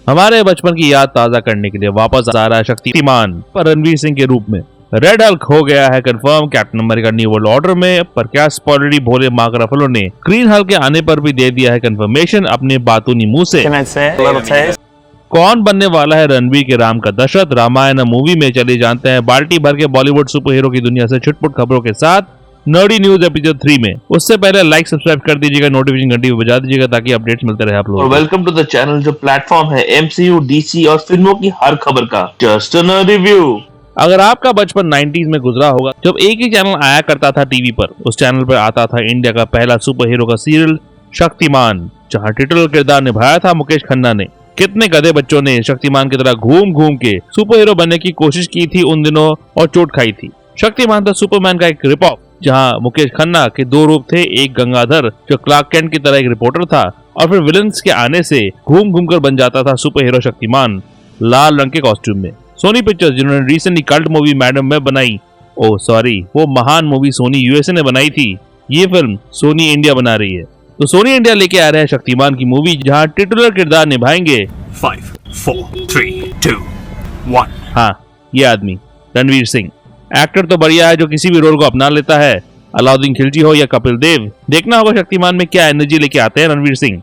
हमारे बचपन की याद ताजा करने के लिए वापस आ रहा है शक्तिमान पर रणवीर सिंह के रूप में। रेड हल्क हो गया है confirm captain America new world order में, पर क्या स्पॉइलरी भोले मार्क रफलो ने ग्रीन हल्क के आने पर भी दे दिया है कंफर्मेशन अपने बातूनी मुंह से। कौन बनने वाला है रणवीर के राम का दशरथ रामायण मूवी में, चलिए जानते हैं बाल्टी भर के बॉलीवुड सुपर हीरो की दुनिया से छुटपुट खबरों के साथ नर्डी न्यूज एपिसोड 3 में। उससे पहले लाइक सब्सक्राइब कर दीजिएगा, नोटिफिकेशन घंटी भी बजा दीजिएगा ताकि अपडेट्स मिलते रहे आप लोगों को। वेलकम टू द चैनल जो प्लेटफॉर्म है एमसीयू, डीसी और फिल्मों की हर खबर का जस्ट अ रिव्यू। अगर आपका बचपन 90s में गुजरा होगा जब एक ही चैनल आया करता था टीवी पर, उस चैनल पर आता था इंडिया का पहला सुपर हीरो का सीरियल शक्तिमान, जहां टिटल किरदार निभाया था मुकेश खन्ना ने। कितने गधे बच्चों ने शक्तिमान की तरह घूम घूम के सुपर हीरो बनने की कोशिश की थी उन दिनों और चोट खाई थी। शक्तिमान था सुपरमैन का एक रिप ऑफ, जहां मुकेश खन्ना के दो रूप थे, एक गंगाधर जो क्लार्क कैंट की तरह एक रिपोर्टर था और फिर विलन्स के आने से घूम घूम कर बन जाता था सुपर हीरो शक्तिमान लाल रंग के कॉस्ट्यूम में। सोनी पिक्चर्स जिन्होंने रिसेंटली कल्ट मूवी मैडम में बनाई, वो महान मूवी सोनी यूएसए ने बनाई थी, ये फिल्म सोनी इंडिया बना रही है। तो सोनी इंडिया लेके आ रहा है शक्तिमान की मूवी जहां टिटुलर किरदार निभाएंगे 5, 4, 3, 2, 1। हाँ, ये आदमी रणवीर सिंह। एक्टर तो बढ़िया है जो किसी भी रोल को अपना लेता है, अलाउद्दीन खिलजी हो या कपिल देव। देखना होगा शक्तिमान में क्या एनर्जी लेके आते हैं रणवीर सिंह।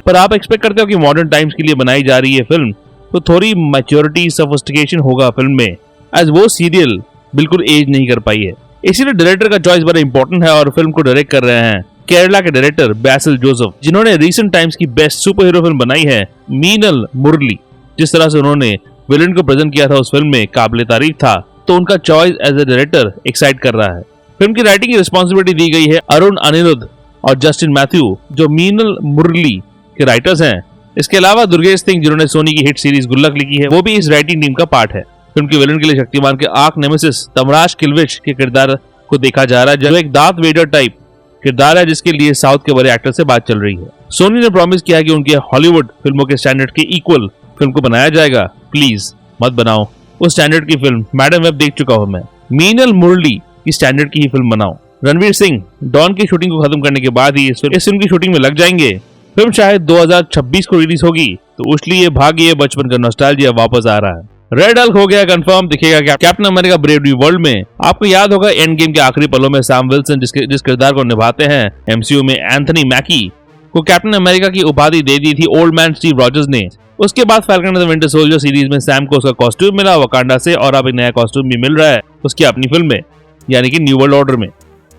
पर आप एक्सपेक्ट करते हो कि मॉडर्न टाइम्स के लिए बनाई जा रही है फिल्म, तो थोड़ी मैच्योरिटी सोफिस्टिकेशन होगा फिल्म में, एज वो सीरियल बिल्कुल एज नहीं कर पाई है। इसीलिए डायरेक्टर का चॉइस बड़ा इंपॉर्टेंट है और फिल्म को डायरेक्ट कर रहे हैं केरला के डायरेक्टर बैसिल जोसेफ, जिन्होंने रीसेंट टाइम्स की बेस्ट सुपर हीरो फिल्म बनाई है मीनल मुरली। जिस तरह से उन्होंने विलन को प्रेजेंट किया था उस फिल्म में काबिले तारीफ था, तो उनका choice as a director excite कर रहा है। फिल्म की राइटिंग की रिस्पॉन्सिबिलिटी दी गई है अरुण अनिरुद्ध और जस्टिन मैथ्यू, जो मीनल मुरली के राइटर्स हैं। इसके अलावा दुर्गेश सिंह, जिन्होंने सोनी की हिट सीरीज गुल्लक लिखी है, वो भी इस राइटिंग टीम का पार्ट है। फिल्म के विलन के लिए शक्तिमान के आर्क नेमेसिस तमराज किल्विच के किरदार को देखा जा रहा है, जो एक दार्थ वेडर टाइप किरदार है, जिसके लिए साउथ के बड़े एक्टर से बात चल रही है। सोनी ने प्रॉमिस किया कि उनके हॉलीवुड फिल्मों के स्टैंडर्ड के इक्वल फिल्म को बनाया जाएगा। प्लीज मत बनाओ उस स्टैंडर्ड की फिल्म, मैडम वेब देख चुका हूं मैं। मीनल मुरली की स्टैंडर्ड की ही फिल्म बनाओ। रणवीर सिंह डॉन की शूटिंग को खत्म करने के बाद ही इस फिल्म की शूटिंग में लग जाएंगे। फिल्म शायद 2026 को रिलीज होगी, तो उसलिए भाग्य बचपन का नॉस्टैल्जिया वापस आ रहा है। रेड हल्क हो गया कंफर्म, दिखेगा क्या captain America Brave New world में। आपको याद होगा एंड गेम के आखिरी पलों में सैम विल्सन जिस किरदार को निभाते हैं एमसीयू में एंथनी मैकी, को कैप्टन अमेरिका की उपाधि दे दी थी ओल्ड मैन स्टीव रॉजर्स ने। उसके बाद falcon and the Winter soldier series में सैम को उसका कॉस्ट्यूम मिला वकांडा से, और अब एक नया कॉस्ट्यूम भी मिल रहा है उसकी अपनी फिल्म में, यानी कि न्यू वर्ल्ड ऑर्डर में।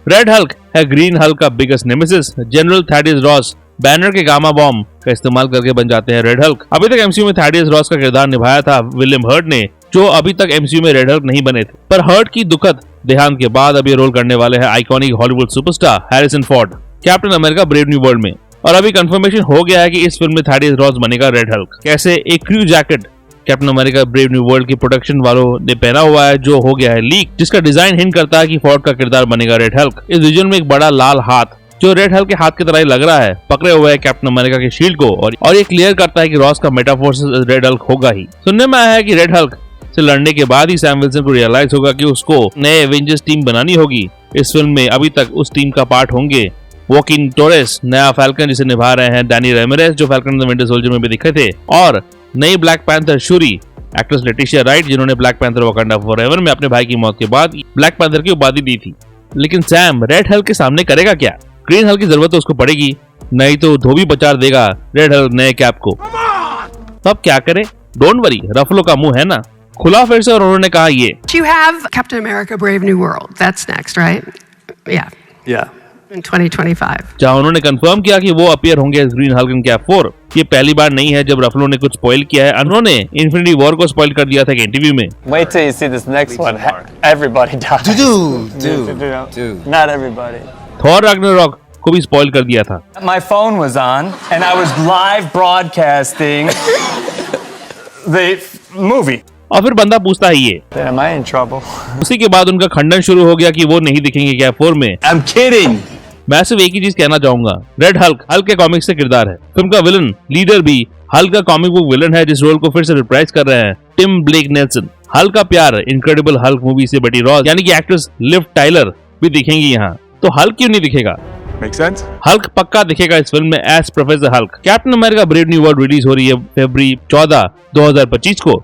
रेड हल्क है ग्रीन हल्क का biggest nemesis. General Thaddeus Ross banner के गामा बॉम्ब का इस्तेमाल करके बन जाते हैं रेड हल्क। अभी तक एमसीयू में थैडियस रॉस का किरदार निभाया था विलियम हर्ट ने, जो अभी तक एमसीयू में रेड हल्क नहीं बने थे। पर हर्ट की दुखद देहांत के बाद अब ये रोल करने वाले हैं iconic Hollywood superstar Harrison Ford captain America Brave New world में। और अभी कंफर्मेशन हो गया है कि इस फिल्म में थैडियस रॉस बनेगा रेड हल्क। कैसे? एक crew jacket captain America Brave New world की प्रोडक्शन वालों ने पहना हुआ है, जो हो गया है लीक, जिसका डिजाइन हिंट करता है कि फोर्ड का किरदार बनेगा रेड हल्क। इस विजन में एक बड़ा लाल हाथ, जो रेड हल्क के हाथ की तरह ही लग रहा है, पकड़े हुए है कैप्टन अमेरिका के शील्ड को, और ये क्लियर करता है कि रॉस का मेटाफोर रेड हल्क होगा ही। सुनने में आया है कि रेड हल्क से लड़ने के बाद ही सैम विल्सन को रियलाइज होगा कि उसको नए एवेंजर्स टीम बनानी होगी। इस फिल्म में अभी तक उस टीम का पार्ट होंगे वॉकिन टोरेस, नया फैल्कन जिसे निभा रहे हैं डैनी रेमिरेस, जो Falcon and the Winter Soldier में भी दिखे थे, और नई Black Panther Shuri actress Letitia Wright, जिन्होंने ब्लैक पैंथर वकांडा फॉरएवर में अपने भाई की मौत के बाद ब्लैक पैंथर की उपाधि दी थी। लेकिन सैम रेड हल्क के सामने करेगा क्या? ग्रीन हल्क की जरूरत तो उसको पड़ेगी, नहीं तो धोबी पचार देगा रेड हल्क नए कैप को। तब क्या करे? डोंट वरी, रफलो का मुंह है ना खुला फिर से, और उन्होंने कहा ये You have Captain America Brave New World. That's next, right? Yeah. In 2025. जहां उन्होंने कंफर्म किया कि वो अपीयर होंगे एज ग्रीन हल्क इन कैप 4। ये पहली बार नहीं है जब रफलो ने कुछ स्पॉइल किया है। उन्होंने इन्फिनिटी वॉर को स्पॉइल कर दिया था एक इंटरव्यू में। Wait till you see this next one. Everybody dies. Dude. Not everybody. Thor Ragnarok को भी स्पॉइल कर दिया था। My phone was on and I was live broadcasting the movie. और फिर बंदा पूछता है ये Am I in trouble? उसी के बाद उनका खंडन शुरू हो गया कि वो नहीं दिखेंगे कैप 4 में। I'm kidding. मैं सिर्फ एक ही चीज कहना चाहूंगा, रेड हल्क के कॉमिक से किरदार है। फिल्म का विलन लीडर भी हल्क का कॉमिक बुक विलन है, जिस रोल को फिर से रिप्राइज कर रहे हैं टिम ब्लेक नेल्सन। हल्क का प्यार इनक्रेडिबल हल्क मूवी से बेटी रॉस यानी कि एक्ट्रेस लिव टाइलर भी दिखेंगी यहाँ, तो हल्क क्यों नहीं दिखेगा? Make sense? हल्क पक्का दिखेगा इस फिल्म में as Professor Hulk. Captain America Brave New World release हो रही है फरवरी 14, 2025 को,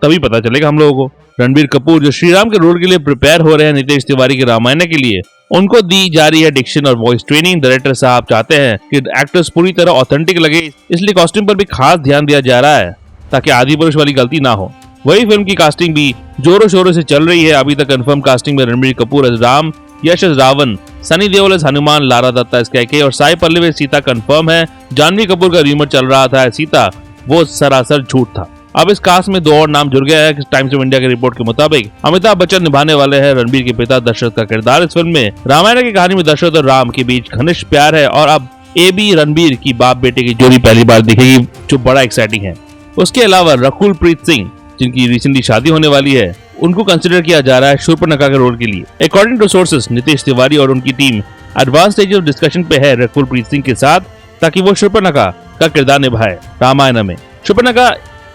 तभी पता चलेगा हम लोगों को। रणबीर कपूर जो श्रीराम के रोल के लिए प्रिपेयर हो रहे हैं नितेश तिवारी के रामायण के लिए, उनको दी जा रही है डिक्शन और वॉइस ट्रेनिंग। डायरेक्टर साहब चाहते हैं कि एक्टर्स पूरी तरह ऑथेंटिक लगे, इसलिए कॉस्ट्यूम पर भी खास ध्यान दिया जा रहा है ताकि आदि पुरुष वाली गलती ना हो। वही फिल्म की कास्टिंग भी जोरों शोरों से चल रही है। अभी तक कंफर्म कास्टिंग में Ranbir Kapoor as Ram, Yash as Ravan, Sunny Deol as Hanuman, Lara Dutta as Kaikeyi और साई पल्लवी एज सीता कंफर्म है। जानवी कपूर का रूमर चल रहा था सीता, वो सरासर झूठ था। अब इस कास्ट में 2 और नाम जुड़ गया है। टाइम्स ऑफ इंडिया की रिपोर्ट के मुताबिक अमिताभ बच्चन निभाने वाले हैं रणबीर के पिता दशरथ का किरदार। इस फिल्म में रामायण की कहानी में दशरथ और राम के बीच घनिष्ठ प्यार है और अब AB रणबीर की बाप बेटे की जोड़ी पहली बार दिखेगी, जो बड़ा एक्साइटिंग है। उसके अलावा रकुल प्रीत सिंह, जिनकी रिसेंटली शादी होने वाली है, उनको कंसिडर किया जा रहा है शूर्पणखा के रोल के लिए। According to sources, Nitesh Tiwari और उनकी team advance stage of discussion पे है रकुल प्रीत सिंह के साथ, ताकि वो शूर्पणखा का किरदार निभाए रामायण में। शूर्पणखा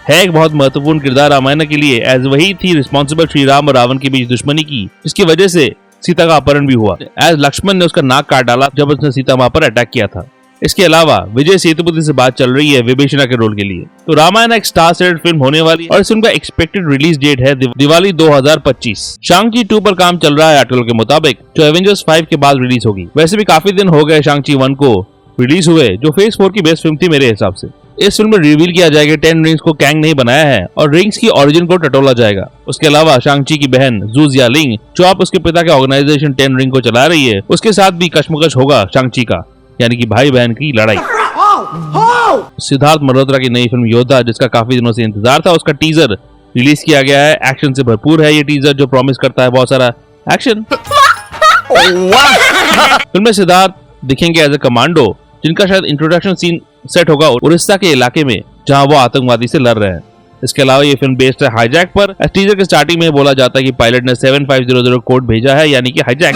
है एक बहुत महत्वपूर्ण किरदार रामायण के लिए, एज वही थी रिस्पॉन्सिबल श्री राम और रावण के बीच दुश्मनी की, जिसकी वजह से सीता का अपहरण भी हुआ। एज लक्ष्मण ने उसका नाक काट डाला जब उसने सीता माँ पर अटैक किया था। इसके अलावा विजय सेतुपति से बात चल रही है विभीषणा के रोल के लिए। तो रामायण एक स्टार सेटेड फिल्म होने वाली है और इस फिल्म का एक्सपेक्टेड रिलीज डेट है दिवाली 2025। शांग-ची 2 पर काम चल रहा है आर्टिकल के मुताबिक, जो एवेंजर्स 5 के बाद रिलीज होगी। वैसे भी काफी दिन हो गए शांग-ची 1 को रिलीज हुए, जो फेज 4 की बेस्ट फिल्म थी मेरे हिसाब से। इस फिल्म में रिवील किया जाएगा 10 रिंग्स को कैंग नहीं बनाया है और रिंग्स की ओरिजिन को टटोला जाएगा। उसके अलावा शांग-ची की बहन जू जियालिंग, जो आप उसके पिता के ऑर्गेनाइजेशन 10 रिंग को चला रही है, उसके साथ भी कश्मकश होगा शांग-ची का, यानी कि भाई बहन की लड़ाई। सिद्धार्थ मल्होत्रा की नई फिल्म योद्धा, जिसका काफी दिनों से इंतजार था, उसका टीजर रिलीज किया गया है। एक्शन से भरपूर है ये टीजर, जो प्रॉमिस करता है बहुत सारा एक्शन। फिल्म में सिद्धार्थ दिखेंगे एज ए कमांडो, जिनका शायद इंट्रोडक्शन सीन सेट होगा उड़ीसा के इलाके में, जहां वो आतंकवादी से लड़ रहे हैं। इसके अलावा ये फिल्म बेस्ड है हाईजैक पर। टीजर के स्टार्टिंग में बोला जाता है कि पायलट ने 7500 कोड भेजा है, यानी कि हाईजैक।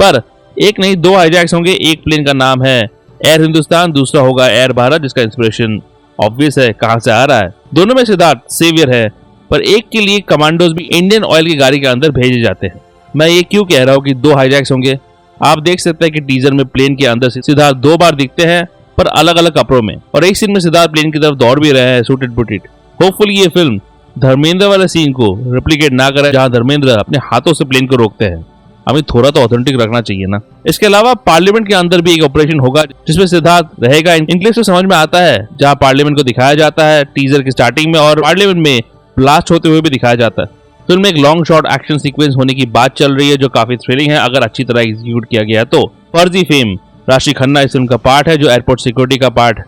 पर एक नहीं 2 हाईजैक्स होंगे। एक प्लेन का नाम है एयर हिंदुस्तान, दूसरा होगा एयर भारत, जिसका इंस्पिरेशन ऑब्वियस है कहां से आ रहा है। दोनों में सिद्धार्थ सेवियर है, पर एक के लिए कमांडोज भी इंडियन ऑयल की गाड़ी के अंदर भेजे जाते हैं। मैं ये क्यों कह रहा हूँ कि 2 हाईजैक्स होंगे, आप देख सकते हैं कि टीजर में प्लेन के अंदर सिद्धार्थ 2 बार दिखते हैं, पर अलग अलग कपड़ों में, और एक सीन में सिद्धार्थ प्लेन की तरफ दौड़ भी रहे हैं सूटेड बुटेड। होपफुली ये फिल्म धर्मेंद्र वाले सीन को रेप्लिकेट ना करे, जहां धर्मेंद्र अपने हाथों से प्लेन को रोकते हैं। हमें थोड़ा तो ऑथेंटिक रखना चाहिए ना। इसके अलावा पार्लियामेंट के अंदर भी एक ऑपरेशन होगा, जिसमें सिद्धार्थ रहेगा। इंग्लिश से समझ में आता है, जहां पार्लियामेंट को दिखाया जाता है टीजर की स्टार्टिंग में, और पार्लियामेंट में ब्लास्ट होते हुए भी दिखाया जाता है। फिल्म में एक लॉन्ग शॉट एक्शन सीक्वेंस होने की बात चल रही है, जो काफी थ्रिलिंग है अगर अच्छी तरह एग्जीक्यूट किया गया तो। फर्जी फेम राशि खन्ना इस फिल्म का पार्ट है, जो एयरपोर्ट सिक्योरिटी का पार्ट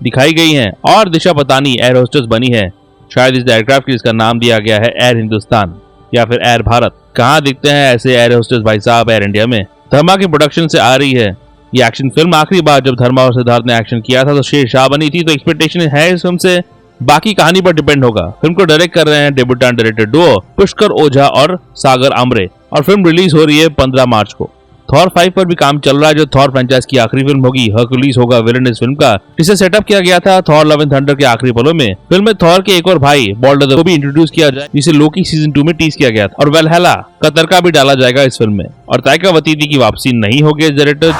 दिखाई गई है, और दिशा पतानी एयर होस्टेस बनी है, शायद इस एयरक्राफ्ट की, जिसका नाम दिया गया है एयर हिंदुस्तान या फिर एयर भारत। कहाँ दिखते हैं ऐसे एयर होस्टेस भाई साहब एयर इंडिया में। धर्मा की प्रोडक्शन से आ रही है ये एक्शन फिल्म। आखिरी बार जब धर्मा और सिद्धार्थ ने एक्शन किया था तो शेरशाह बनी थी, तो एक्सपेक्टेशन है इस फिल्म से, बाकी कहानी पर डिपेंड होगा। फिल्म को डायरेक्ट कर रहे हैं डेब्यूटेंट डायरेक्टर डुओ पुष्कर ओझा और सागर आमरे, और फिल्म रिलीज हो रही है 15 मार्च को। थॉर 5 पर भी काम चल रहा है, जो थॉर फ्रेंचाइज की आखिरी फिल्म होगी। हरक्यूलिस होगा विलन इस फिल्म का, जिसे सेटअप किया गया था थॉर लव एंड थंडर के आखिरी पलों में। फिल्म में थॉर के एक और भाई बॉल्डर को भी इंट्रोड्यूस किया जाए, जिसे लोकी सीजन 2 में टीज किया गया था, और वेलहैला का तड़का भी डाला जाएगा इस फिल्म में। और ताइका वाइटिटी की वापसी नहीं होगी डायरेक्टर।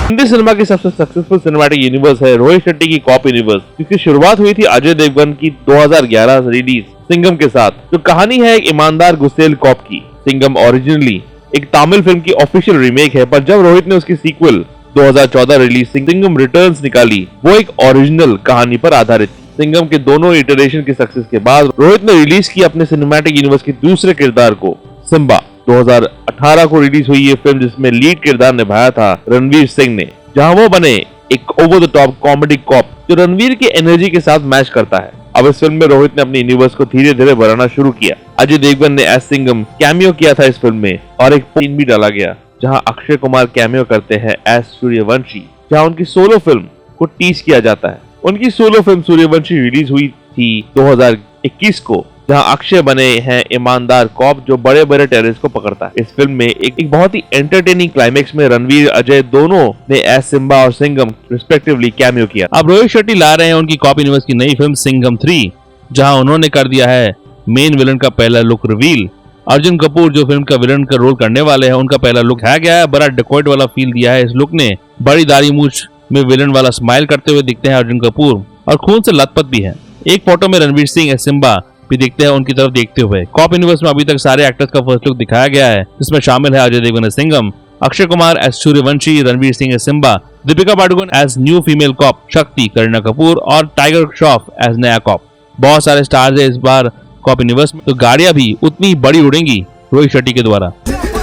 हिंदी सिनेमा की सबसे सक्सेसफुल सिनेमैटिक यूनिवर्स है रोहित शेट्टी की कॉप यूनिवर्स, जिसकी शुरुआत हुई थी अजय देवगन की 2011 रिलीज सिंघम के साथ, जो कहानी है एक ईमानदार गुस्सेल कॉप की। सिंघम ओरिजिनली एक तमिल फिल्म की ऑफिशियल रीमेक है, पर जब रोहित ने उसकी सीक्वल 2014 रिलीज सिंघम रिटर्न्स निकाली, वो एक ओरिजिनल कहानी पर आधारित थी। सिंघम के दोनों इटरेशन के सक्सेस के बाद रोहित ने रिलीज की अपने सिनेमैटिक यूनिवर्स के दूसरे किरदार को, सिम्बा। 2018 को रिलीज हुई ये फिल्म, जिसमें लीड किरदार निभाया था रणवीर सिंह ने, जहां वो बने एक over the top comedy cop, जो रणवीर की एनर्जी के साथ मैच करता है। अब इस फिल्म में रोहित ने अपनी यूनिवर्स को धीरे धीरे बढ़ाना शुरू किया। अजय देवगन ने एस सिंघम कैमियो किया था इस फिल्म में, और एक सीन भी डाला गया जहां अक्षय कुमार कैमियो करते हैं एस सूर्यवंशी, जहां उनकी सोलो फिल्म को टीज किया जाता है। उनकी सोलो फिल्म सूर्यवंशी रिलीज हुई थी 2021 को, जहां अक्षय बने हैं ईमानदार कॉप जो बड़े बड़े टेररिस्ट को पकड़ता है। इस फिल्म में एक बहुत ही एंटरटेनिंग क्लाइमेक्स में रणवीर अजय दोनों ने एस सिम्बा और सिंघम रिस्पेक्टिवली कैमियो किया। अब रोहित शेट्टी ला रहे हैं उनकी कॉप यूनिवर्स की नई फिल्म सिंघम 3, जहां उन्होंने कर दिया है मेन विलन का पहला लुक रिवील। अर्जुन कपूर जो फिल्म का विलन का रोल करने वाले हैं, उनका पहला लुक है गया है, बड़ा डेकोइट वाला फील दिया है इस लुक ने। बड़ी दाढ़ी मूछ में विलन वाला स्माइल करते हुए दिखते हैं अर्जुन कपूर और खून से लथपथ भी है। एक फोटो में रणवीर सिंह सिम्बा भी दिखते हैं उनकी तरफ देखते हुए। कॉप यूनिवर्स में अभी तक सारे एक्टर्स का फर्स्ट लुक दिखाया गया है, जिसमें शामिल है Ajay Devgn as Singham, Akshay Kumar as Sooryavanshi, Ranveer Singh as Simmba, Deepika Padukone as new female cop Shakti, Kareena Kapoor और टाइगर श्रॉफ एज नया कॉप। बहुत सारे स्टार्स है इस बार कॉप यूनिवर्स में, तो गाड़ियां भी उतनी बड़ी उड़ेंगी रोहित शेट्टी के द्वारा।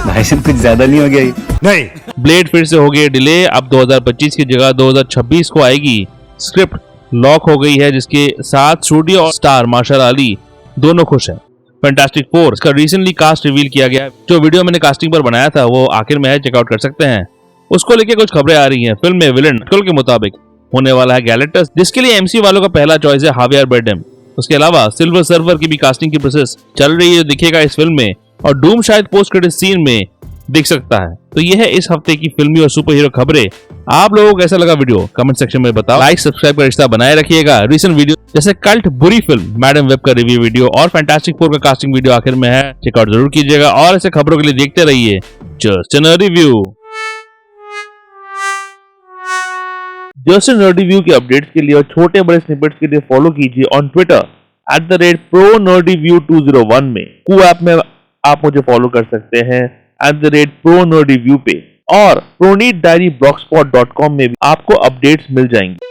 भाई साहब कुछ ज्यादा नहीं हो गया ये? नहीं। ब्लेड फिर से हो गए डिले, अब 2025 की जगह 2026 को आएगी। स्क्रिप्ट लॉक हो गई है, जिसके साथ स्टूडियो और स्टार मार्शल अली दोनों खुश हैं। फैंटास्टिक फोर का रिसेंटली कास्ट रिवील किया गया है। जो वीडियो मैंने कास्टिंग पर बनाया था वो आखिर में है, चेकआउट कर सकते हैं। उसको लेके कुछ खबरें आ रही हैं। फिल्म में विलन के मुताबिक होने वाला है गैलेक्टस, जिसके लिए एमसी वालों का पहला चॉइस है हावियर बारडेम। उसके अलावा सिल्वर सर्फर की भी कास्टिंग की प्रोसेस चल रही है, दिखेगा इस फिल्म में, और डूम शायद पोस्ट क्रेडिट सीन में दिख सकता है। तो ये है इस हफ्ते की फिल्मी और सुपर हीरो खबरें। आप लोगों को कैसा लगा वीडियो कमेंट सेक्शन में बताओ। लाइक सब्सक्राइब का रिश्ता बनाए रखिएगा। रिसेंट वीडियो जैसे कल्ट बुरी फिल्म मैडम वेब का रिव्यू वीडियो और फैंटास्टिक फोर का कास्टिंग वीडियो आखिर में है, चेकआउट जरूर कीजिएगा और ऐसे खबरों के लिए देखते रहिए just in review. Just in review के अपडेट्स के लिए और छोटे बड़े स्निपेट्स के लिए फॉलो कीजिए ऑन ट्विटर @ProNerdReview201 में। कू ऐप में आप मुझे फॉलो कर सकते हैं @ProNerdReview पे, और प्रोनीट डायरी blogspot.com में भी आपको अपडेट्स मिल जाएंगे।